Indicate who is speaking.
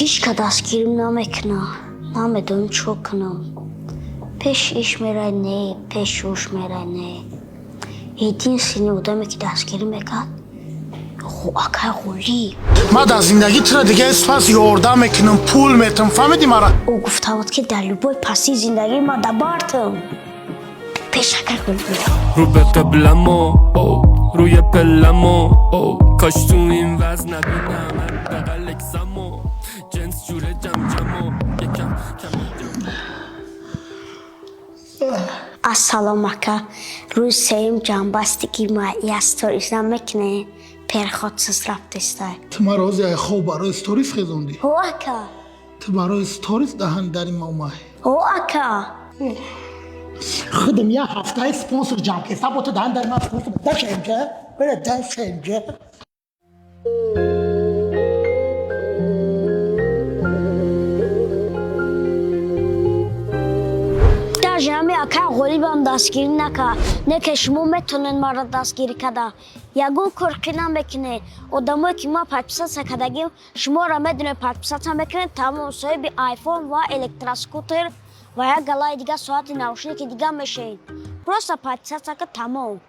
Speaker 1: Hişka dastgirим namekna. Namedon çokna. Peş iş merane, peş hoş merane. Eğitim seni odame ki dastgirim ekat. خو اکا غولی
Speaker 2: ما در زندگی تر دیگه اسپاس یوردم میکنم پول میتم فهمیدی مرا
Speaker 1: او گفتم که در لبای پسی زندگی ما دبارتم پیش اکا غولی
Speaker 3: رو به قبلمو روی پلمو کاش تو این وزن نبینم بغل اکسمو جنس جوره جمجمو یکم کم
Speaker 1: السلام اکا روی سیم جنبستگی ما یستاریز نمیکنه پرخوادسız رفت استای
Speaker 2: تو مرا از خوب برای استوریس خیزوندی
Speaker 1: هو اکا
Speaker 2: تو برای استوریس دهن در این ماماه
Speaker 1: هو اکا
Speaker 2: خودم یه هفته اسپانسر جمع که سبا تو دهن در من اسپانسر داشت اینجا بره داشت اینجا
Speaker 1: در جمعی اکا غولی بام دستگیری نکا نه شما میتونن مرا دستگیری کده یگون کرکی نمیکنه آدمایی که ما پرپسات سکدگیم شما را میدونه پرپسات هم میکنه تمام صاحب آیفون و الکتراسکوتر و یا گلای دیگه ساعت نوشنی که دیگه میشین پروستا پرپسات سکد تمام